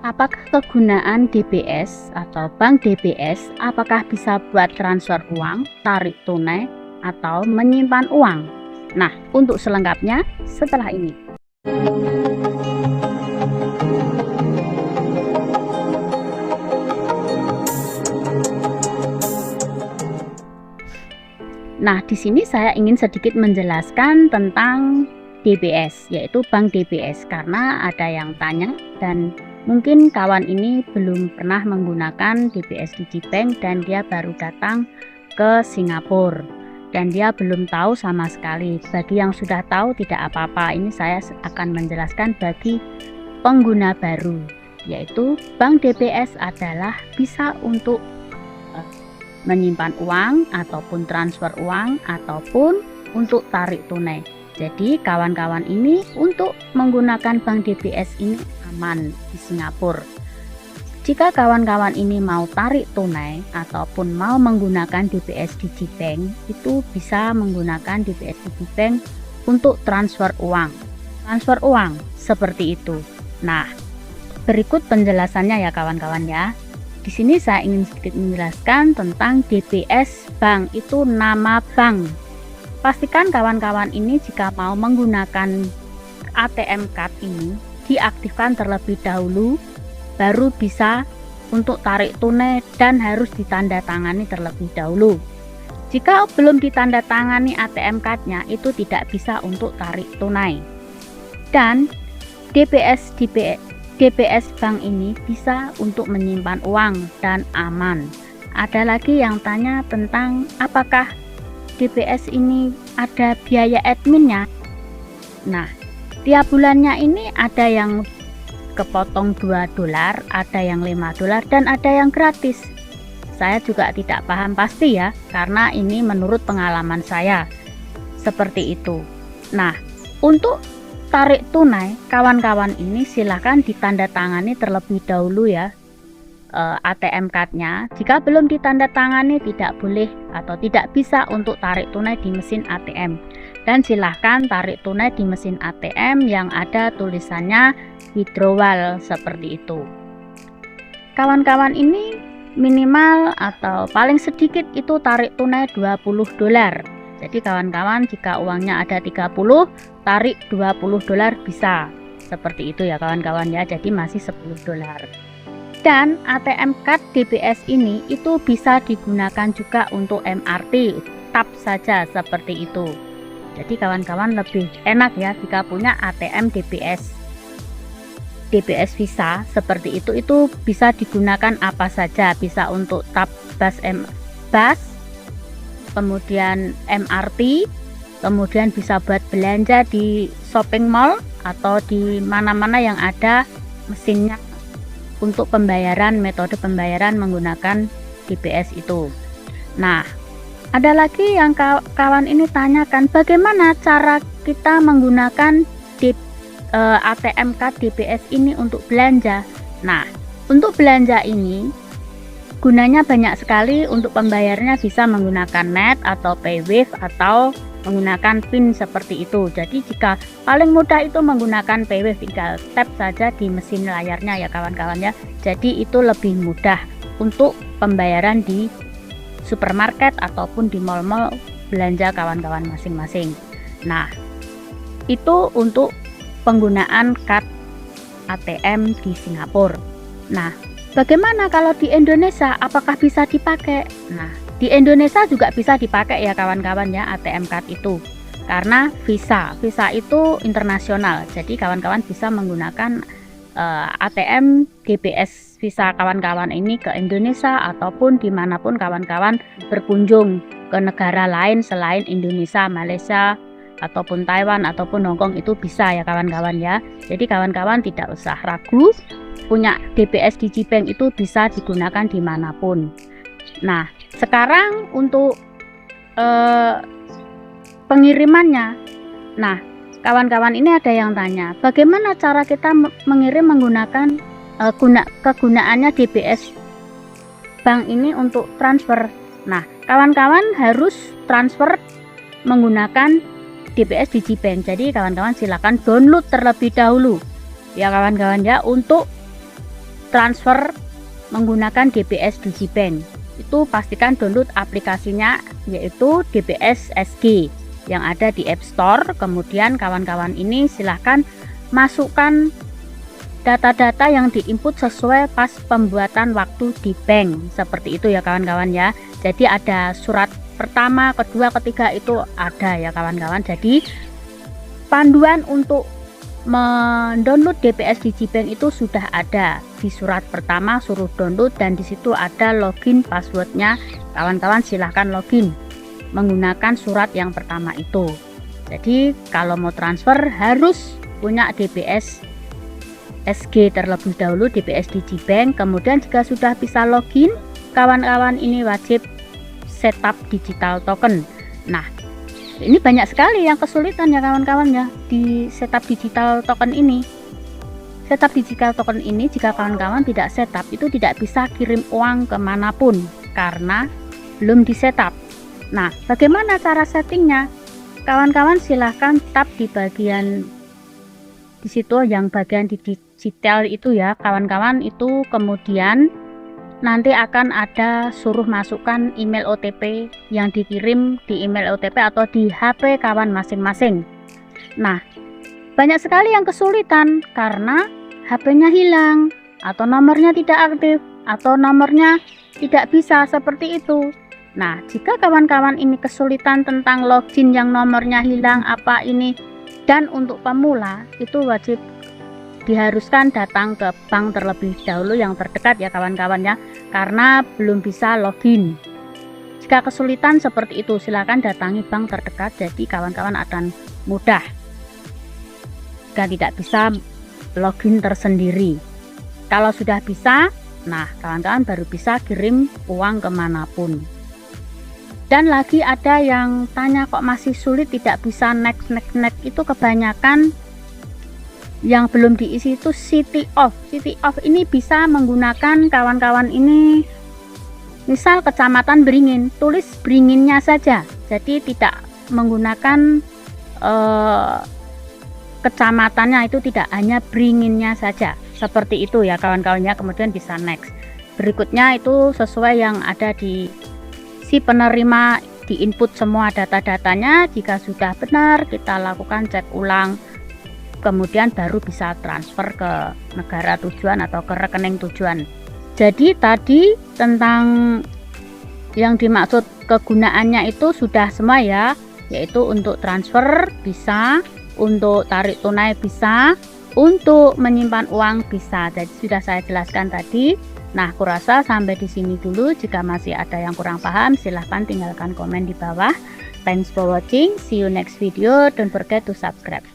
Apakah kegunaan DBS atau bank DBS apakah bisa buat transfer uang, tarik tunai, atau menyimpan uang? Nah, untuk selengkapnya setelah ini. Nah, di sini saya ingin sedikit menjelaskan tentang DBS, yaitu bank DBS, karena ada yang tanya dan mungkin kawan ini belum pernah menggunakan DBS Digibank dan dia baru datang ke Singapura dan dia belum tahu sama sekali. Bagi yang sudah tahu tidak apa-apa, ini saya akan menjelaskan bagi pengguna baru, yaitu bank DBS adalah bisa untuk menyimpan uang ataupun transfer uang ataupun untuk tarik tunai. Jadi kawan-kawan ini untuk menggunakan bank DBS ini aman di Singapura. Jika kawan-kawan ini mau tarik tunai ataupun mau menggunakan DBS Digibank, itu bisa menggunakan DBS Digibank untuk transfer uang. Transfer uang seperti itu. Nah, berikut penjelasannya ya kawan-kawan ya. Di sini saya ingin sedikit menjelaskan tentang DBS Bank, itu nama bank. Pastikan kawan-kawan ini jika mau menggunakan ATM card ini diaktifkan terlebih dahulu, baru bisa untuk tarik tunai dan harus ditandatangani terlebih dahulu. Jika belum ditandatangani ATM cardnya, itu tidak bisa untuk tarik tunai. Dan DBS Bank ini bisa untuk menyimpan uang dan aman. Ada lagi yang tanya tentang apakah DBS ini ada biaya adminnya. Nah, tiap bulannya ini ada yang kepotong $2, ada yang $5, dan ada yang gratis. Saya juga tidak paham pasti ya, karena ini menurut pengalaman saya seperti itu. Nah, untuk tarik tunai, kawan-kawan ini silahkan ditandatangani terlebih dahulu ya ATM cardnya. Jika belum ditandatangani tidak boleh atau tidak bisa untuk tarik tunai di mesin ATM. Dan silahkan tarik tunai di mesin ATM yang ada tulisannya withdrawal seperti itu. Kawan-kawan ini minimal atau paling sedikit itu tarik tunai $20. Jadi kawan-kawan jika uangnya ada 30, tarik $20 bisa. Seperti itu ya kawan-kawan ya. Jadi masih $10. Dan ATM card DBS ini itu bisa digunakan juga untuk MRT, tap saja seperti itu. Jadi kawan-kawan lebih enak ya jika punya ATM DBS Visa seperti itu bisa digunakan apa saja, bisa untuk tap bus, kemudian MRT, kemudian bisa buat belanja di shopping mall atau di mana-mana yang ada mesinnya untuk pembayaran, metode pembayaran menggunakan DBS itu. Nah, ada lagi yang kawan ini tanyakan, bagaimana cara kita menggunakan ATM card DBS ini untuk belanja. Nah, untuk belanja ini gunanya banyak sekali. Untuk pembayarnya bisa menggunakan net atau PayWave atau menggunakan PIN seperti itu. Jadi jika paling mudah itu menggunakan PayWave, tinggal tap saja di mesin layarnya ya kawan-kawan ya. Jadi itu lebih mudah untuk pembayaran di supermarket ataupun di mall-mall belanja kawan-kawan masing-masing. Nah, itu untuk penggunaan card ATM di Singapura. Nah, bagaimana kalau di Indonesia, apakah bisa dipakai? Nah, di Indonesia juga bisa dipakai ya kawan-kawan ya ATM card itu, karena Visa itu internasional. Jadi kawan-kawan bisa menggunakan ATM DBS Visa kawan-kawan ini ke Indonesia ataupun dimanapun kawan-kawan berkunjung ke negara lain selain Indonesia, Malaysia ataupun Taiwan ataupun Hongkong, itu bisa ya kawan-kawan ya. Jadi kawan-kawan tidak usah ragu, punya DBS Digibank itu bisa digunakan dimanapun. Nah, sekarang untuk pengirimannya. Nah, kawan-kawan ini ada yang tanya, bagaimana cara kita mengirim menggunakan kegunaannya DBS Bank ini untuk transfer. Nah, kawan-kawan harus transfer menggunakan DBS Digibank. Jadi kawan-kawan silakan download terlebih dahulu ya kawan-kawan ya, untuk transfer menggunakan DBS Digibank, itu pastikan download aplikasinya, yaitu DBS SG yang ada di App Store. Kemudian kawan-kawan ini silahkan masukkan data-data yang diinput sesuai pas pembuatan waktu di bank, seperti itu ya kawan-kawan ya. Jadi ada surat pertama, kedua, ketiga itu ada ya kawan-kawan. Jadi panduan untuk mendownload DBS Digibank itu sudah ada di surat pertama, suruh download, dan disitu ada login passwordnya. Kawan-kawan silahkan login menggunakan surat yang pertama itu. Jadi kalau mau transfer harus punya DBS SG terlebih dahulu, DBS Digibank. Kemudian jika sudah bisa login, kawan-kawan ini wajib setup digital token. Nah, ini banyak sekali yang kesulitan ya kawan-kawan ya di setup digital token ini. Setup digital token ini jika kawan-kawan tidak setup, itu tidak bisa kirim uang kemanapun karena belum di setup. Nah, bagaimana cara settingnya? Kawan-kawan silahkan tap di bagian di situ yang bagian di digital itu ya kawan-kawan, itu kemudian nanti akan ada suruh masukkan email OTP yang dikirim di email OTP atau di HP kawan masing-masing. Nah, banyak sekali yang kesulitan karena HP-nya hilang atau nomornya tidak aktif atau nomornya tidak bisa seperti itu. Nah, jika kawan-kawan ini kesulitan tentang login yang nomornya hilang apa ini, dan untuk pemula itu wajib diharuskan datang ke bank terlebih dahulu yang terdekat ya kawan-kawan ya, karena belum bisa login. Jika kesulitan seperti itu silakan datangi bank terdekat, jadi kawan-kawan akan mudah jika tidak bisa login tersendiri. Kalau sudah bisa, nah kawan-kawan baru bisa kirim uang kemanapun. Dan lagi ada yang tanya kok masih sulit, tidak bisa next. Itu kebanyakan yang belum diisi itu city of. City of ini bisa menggunakan kawan-kawan ini, misal kecamatan Beringin, tulis Beringinnya saja, jadi tidak menggunakan kecamatannya, itu tidak, hanya Beringinnya saja, seperti itu ya kawan-kawannya. Kemudian bisa next. Berikutnya itu sesuai yang ada di si penerima, diinput semua data-datanya. Jika sudah benar kita lakukan cek ulang, kemudian baru bisa transfer ke negara tujuan atau ke rekening tujuan. Jadi tadi tentang yang dimaksud kegunaannya itu sudah semua ya, yaitu untuk transfer bisa, untuk tarik tunai bisa, untuk menyimpan uang bisa. Jadi sudah saya jelaskan tadi. Nah, kurasa sampai di sini dulu. Jika masih ada yang kurang paham, silahkan tinggalkan komen di bawah. Thanks for watching. See you next video. Don't forget to subscribe.